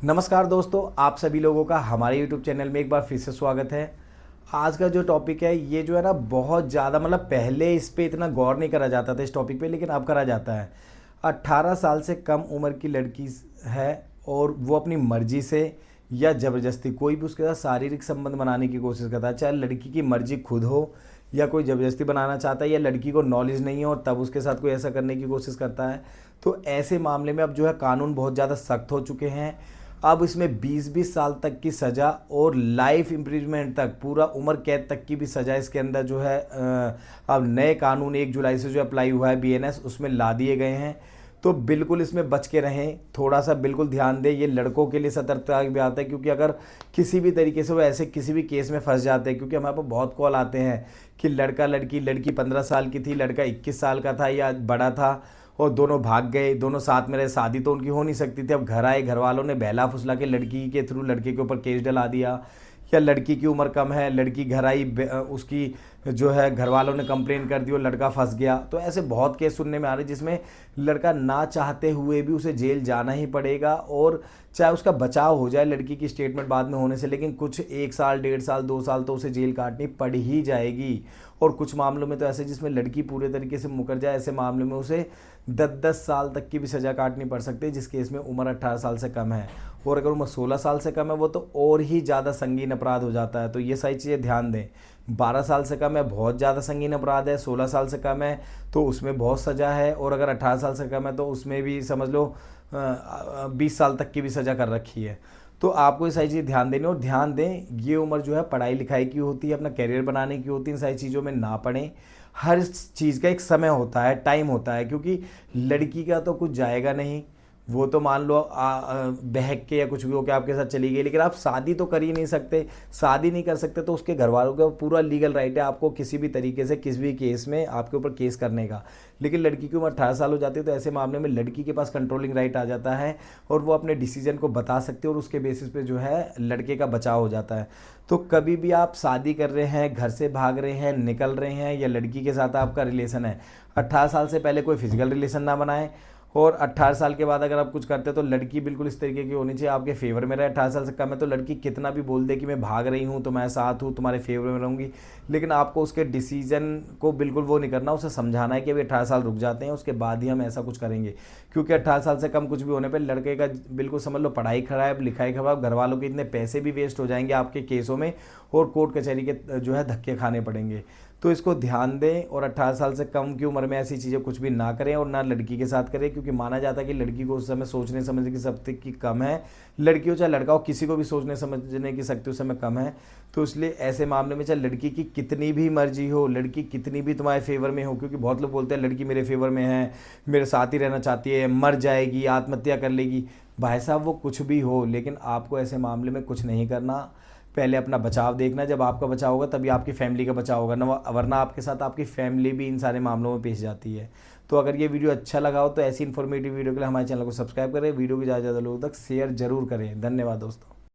नमस्कार दोस्तों, आप सभी लोगों का हमारे YouTube चैनल में एक बार फिर से स्वागत है। आज का जो टॉपिक है ये जो है ना बहुत ज़्यादा पहले इस पे इतना गौर नहीं करा जाता था इस टॉपिक पे, लेकिन अब करा जाता है। 18 साल से कम उम्र की लड़की है और वो अपनी मर्जी से या ज़बरदस्ती कोई भी उसके साथ शारीरिक संबंध बनाने की कोशिश करता है, चाहे लड़की की मर्जी खुद हो या कोई ज़बरदस्ती बनाना चाहता है या लड़की को नॉलेज नहीं है और तब उसके साथ कोई ऐसा करने की कोशिश करता है। तो ऐसे मामले में अब जो है कानून बहुत ज़्यादा सख्त हो चुके हैं। अब इसमें 20-20 साल तक की सज़ा और लाइफ इम्प्रिजमेंट तक, पूरा उम्र कैद तक की भी सज़ा इसके अंदर जो है अब नए कानून 1 जुलाई से जो अप्लाई हुआ है बीएनएस उसमें ला दिए गए हैं। तो बिल्कुल इसमें बच के रहें, थोड़ा सा बिल्कुल ध्यान दें। ये लड़कों के लिए सतर्कता की बात है, क्योंकि अगर किसी भी तरीके से वो ऐसे किसी भी केस में फंस जाते हैं, क्योंकि हमारे पास बहुत कॉल आते हैं कि लड़की 15 साल की थी, लड़का 21 साल का था या बड़ा था और दोनों भाग गए, दोनों साथ में रहे। शादी तो उनकी हो नहीं सकती थी। अब घर आए, घर वालों ने बहला फुसला के लड़की के थ्रू लड़के के ऊपर केस डला दिया, या लड़की की उम्र कम है, लड़की घर आई, उसकी जो है घर वालों ने कंप्लेन कर दी और लड़का फंस गया। तो ऐसे बहुत केस सुनने में आ रहे हैं जिसमें लड़का ना चाहते हुए भी उसे जेल जाना ही पड़ेगा, और चाहे उसका बचाव हो जाए लड़की की स्टेटमेंट बाद में होने से, लेकिन कुछ 1 साल, 1.5 साल, 2 साल तो उसे जेल काटनी पड़ ही जाएगी। और कुछ मामलों में तो ऐसे जिसमें लड़की पूरे तरीके से मुकर जाए, ऐसे मामले में उसे 10-10 साल तक की भी सज़ा काटनी पड़ सकती है, जिस केस में उम्र 18 साल से कम है। और अगर उम्र 16 साल से कम है वो तो और ही ज़्यादा संगीन अपराध हो जाता है। तो ये सारी चीज़ें ध्यान दें। 12 साल से कम है बहुत ज़्यादा संगीन अपराध है, 16 साल से कम है तो उसमें बहुत सज़ा है, और अगर 18 साल से कम है तो उसमें भी समझ लो 20 साल तक की भी सज़ा कर रखी है। तो आपको ये सारी चीज़ ध्यान देनी, और ध्यान दें ये उम्र जो है पढ़ाई लिखाई की होती है, अपना करियर बनाने की होती है। इन सारी चीज़ों में ना पड़ें। हर चीज़ का एक समय होता है, टाइम होता है, क्योंकि लड़की का तो कुछ जाएगा नहीं। वो तो मान लो बहक के या कुछ भी हो के आपके साथ चली गई, लेकिन आप शादी तो कर ही नहीं सकते। शादी नहीं कर सकते तो उसके घर वालों का पूरा लीगल राइट है आपको किसी भी तरीके से किसी भी केस में आपके ऊपर केस करने का। लेकिन लड़की की उम्र 18 साल हो जाती है तो ऐसे मामले में लड़की के पास कंट्रोलिंग राइट आ जाता है और वो अपने डिसीजन को बता सकते हैं, और उसके बेसिस पे जो है लड़के का बचाव हो जाता है। तो कभी भी आप शादी कर रहे हैं, घर से भाग रहे हैं, निकल रहे हैं, या लड़की के साथ आपका रिलेशन है, 18 साल से पहले कोई फिजिकल रिलेशन ना बनाएं। और 18 साल के बाद अगर आप कुछ करते हैं तो लड़की बिल्कुल इस तरीके की होनी चाहिए आपके फेवर में रहे। 18 साल से कम है तो लड़की कितना भी बोल दे कि मैं भाग रही हूँ तो मैं साथ हूँ, तुम्हारे फेवर में रहूँगी, लेकिन आपको उसके डिसीजन को बिल्कुल वो नहीं करना। उसे समझाना है कि अभी 18 साल रुक जाते हैं, उसके बाद ही हम ऐसा कुछ करेंगे। क्योंकि 18 साल से कम कुछ भी होने पर लड़के का बिल्कुल समझ लो पढ़ाई खराब, लिखाई खराब, घर वालों के इतने पैसे भी वेस्ट हो जाएंगे आपके केसों में, और कोर्ट कचहरी के जो है धक्के खाने पड़ेंगे। तो इसको ध्यान दें, और 18 साल से कम की उम्र में ऐसी चीज़ें कुछ भी ना करें, और ना लड़की के साथ करें, क्योंकि माना जाता है कि लड़की को उस समय सोचने समझने की शक्ति की कम है। लड़की हो चाहे लड़का हो, किसी को भी सोचने समझने की शक्ति उस समय कम है। तो इसलिए ऐसे मामले में चाहे लड़की की कितनी भी मर्जी हो, लड़की कितनी भी तुम्हारे फेवर में हो, क्योंकि बहुत लोग बोलते हैं लड़की मेरे फेवर में है, मेरे साथ ही रहना चाहती है, मर जाएगी, आत्महत्या कर लेगी। भाई साहब वो कुछ भी हो, लेकिन आपको ऐसे मामले में कुछ नहीं करना। पहले अपना बचाव देखना, जब आपका बचाव होगा तभी आपकी फैमिली का बचाव होगा ना, वरना आपके साथ आपकी फैमिली भी इन सारे मामलों में पेश जाती है। तो अगर ये वीडियो अच्छा लगा हो तो ऐसी इन्फॉर्मेटिव वीडियो के लिए हमारे चैनल को सब्सक्राइब करें, वीडियो को ज़्यादा से ज़्यादा लोगों तक शेयर जरूर करें। धन्यवाद दोस्तों।